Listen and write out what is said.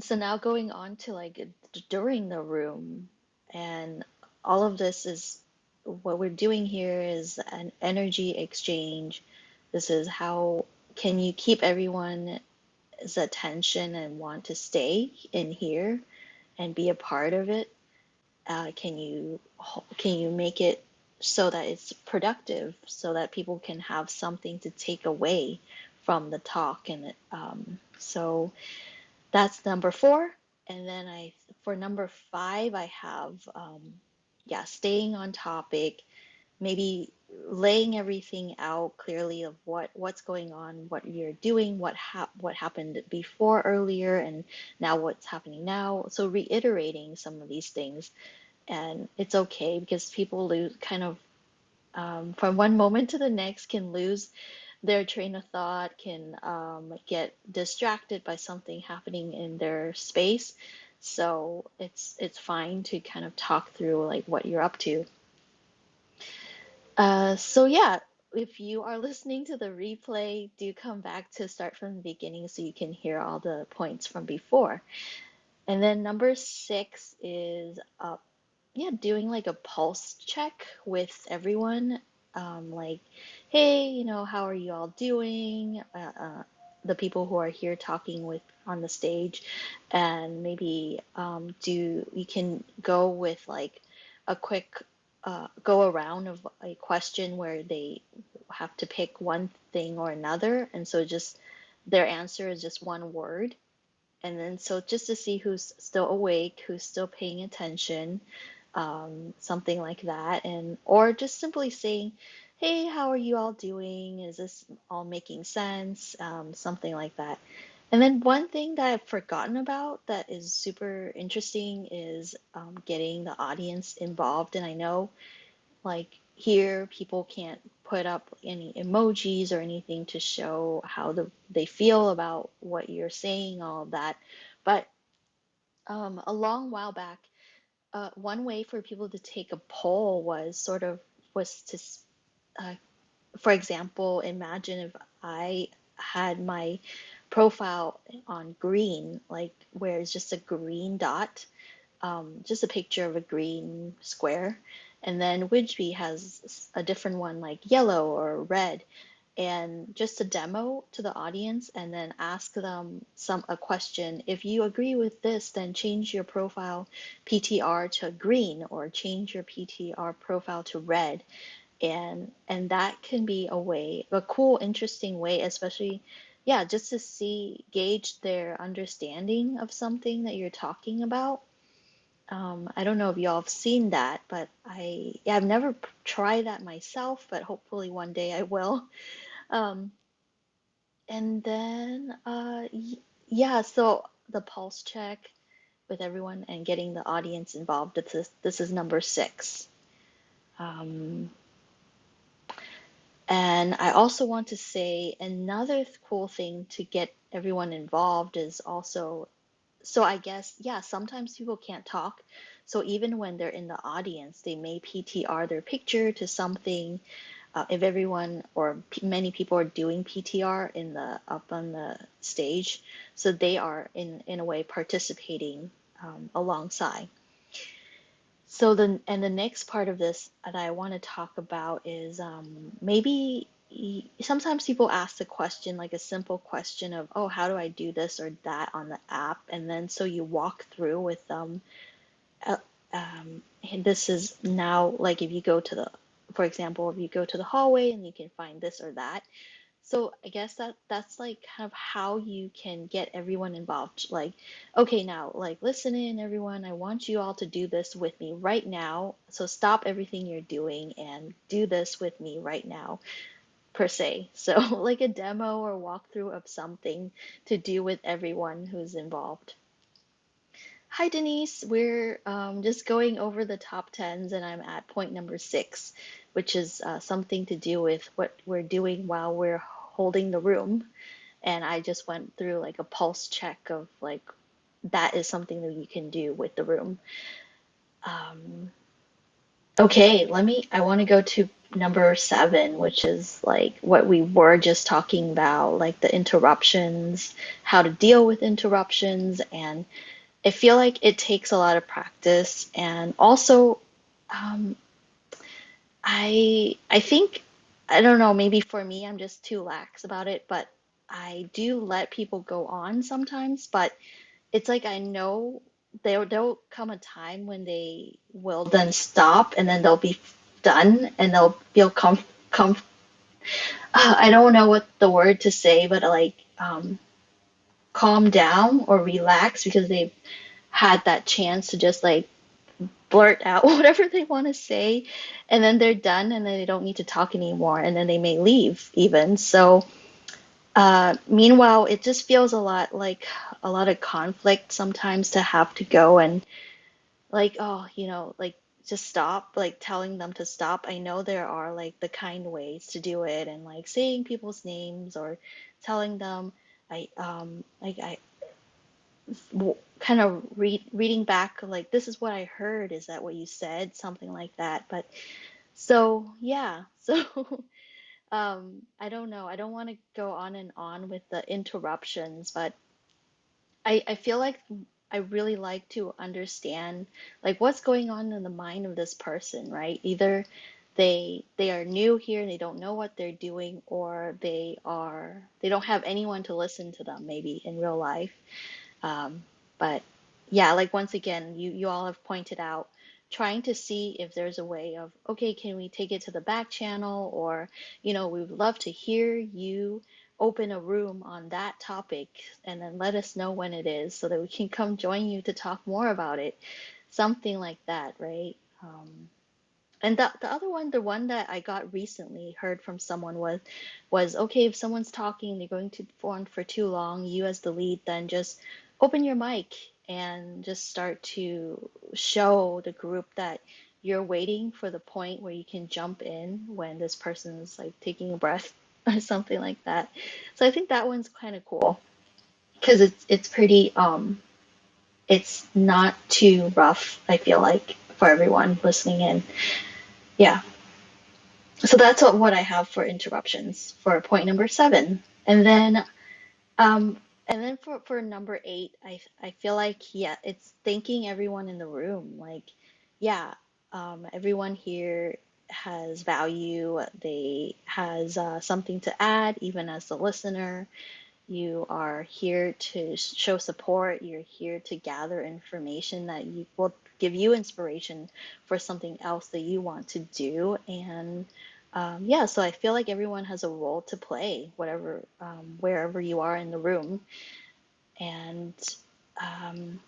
So now going on to like during the room, and all of this is what we're doing here is an energy exchange. This is how can you keep everyone's attention and want to stay in here and be a part of it? Can you make it so that it's productive, so that people can have something to take away from the talk? And so that's number four. And then for number five, I have, yeah, staying on topic, maybe laying everything out clearly of what's going on, what you're doing, what happened before earlier, and now what's happening now. So reiterating some of these things, and it's okay because people lose kind of from one moment to the next can lose their train of thought, can get distracted by something happening in their space. So it's fine to kind of talk through like what you're up to. So yeah, if you are listening to the replay, do come back to start from the beginning so you can hear all the points from before. And then number six is yeah, doing like a pulse check with everyone. Like, hey, how are you all doing? The people who are here talking with on the stage, and maybe do you can go with like a quick go around of a question where they have to pick one thing or another, and so just their answer is just one word, and then so just to see who's still awake, who's still paying attention, something like that, and or just simply saying, "Hey, how are you all doing? Is this all making sense?" Something like that. And then one thing that I've forgotten about that is super interesting is getting the audience involved. And I know, like here, people can't put up any emojis or anything to show how they feel about what you're saying, all of that. But a long while back, one way for people to take a poll was to, uh, for example, imagine if I had my profile on green, like where it's just a green dot, just a picture of a green square, and then Widgeby has a different one like yellow or red, and just a demo to the audience and then ask them a question. If you agree with this, then change your profile PTR to green or change your PTR profile to red. And that can be a cool, interesting way, especially, yeah, just to see, gauge their understanding of something that you're talking about. I don't know if y'all have seen that, but yeah, I've never tried that myself, but hopefully one day I will. Um, and then, yeah, so the pulse check with everyone and getting the audience involved. This is number six. Um, and I also want to say another cool thing to get everyone involved is also, so I guess, yeah, sometimes people can't talk. So even when they're in the audience, they may PTR their picture to something. If everyone or many people are doing PTR in the up on the stage, so they are in a way participating alongside. So the next part of this that I want to talk about is maybe sometimes people ask the question, like a simple question of, oh, how do I do this or that on the app, and then so you walk through with them. uh, and this is now like if you go to the, for example, if you go to the hallway and you can find this or that. So I guess that's like kind of how you can get everyone involved. Like, okay, now like listen in, everyone. I want you all to do this with me right now. So stop everything you're doing and do this with me right now, per se. So like a demo or walkthrough of something to do with everyone who's involved. Hi, Denise. We're just going over the top tens, and I'm at point number six, which is something to do with what we're doing while we're holding the room. And I just went through like a pulse check of like that is something that you can do with the room. Um, Okay, I want to go to number seven, which is like what we were just talking about, like the interruptions, how to deal with interruptions. And I feel like it takes a lot of practice. And also, um, I think, I don't know, maybe for me, I'm just too lax about it, but I do let people go on sometimes, but it's like I know there'll come a time when they will then stop and then they'll be done and they'll feel I don't know what the word to say, but like calm down or relax because they've had that chance to just like blurt out whatever they want to say, and then they're done and then they don't need to talk anymore and then they may leave even. So meanwhile, it just feels a lot like a lot of conflict sometimes to have to go and like, oh, like just stop, like telling them to stop. I know there are like the kind ways to do it and like saying people's names or telling them I kind of reading back like this is what I heard, is that what you said? Something like that. But so yeah, so I don't know. I don't want to go on and on with the interruptions, but I feel like I really like to understand like what's going on in the mind of this person, right? Either they are new here and they don't know what they're doing, or they don't have anyone to listen to them maybe in real life. But yeah, like once again, you all have pointed out trying to see if there's a way of, okay, can we take it to the back channel? Or, we would love to hear you open a room on that topic and then let us know when it is so that we can come join you to talk more about it. Something like that, right? And the other one, the one that I got recently heard from someone was okay, if someone's talking, they're going to go on for too long, you as the lead, then just open your mic and just start to show the group that you're waiting for the point where you can jump in when this person's like taking a breath or something like that. So I think that one's kind of cool because it's pretty it's not too rough, I feel like, for everyone listening in. Yeah. So that's what I have for interruptions for point number seven. Um, and then for number eight, I feel like, yeah, it's thanking everyone in the room. Like, yeah, everyone here has value. They has something to add, even as the listener. You are here to show support. You're here to gather information that you will give you inspiration for something else that you want to do. And yeah, so I feel like everyone has a role to play, whatever, wherever you are in the room. And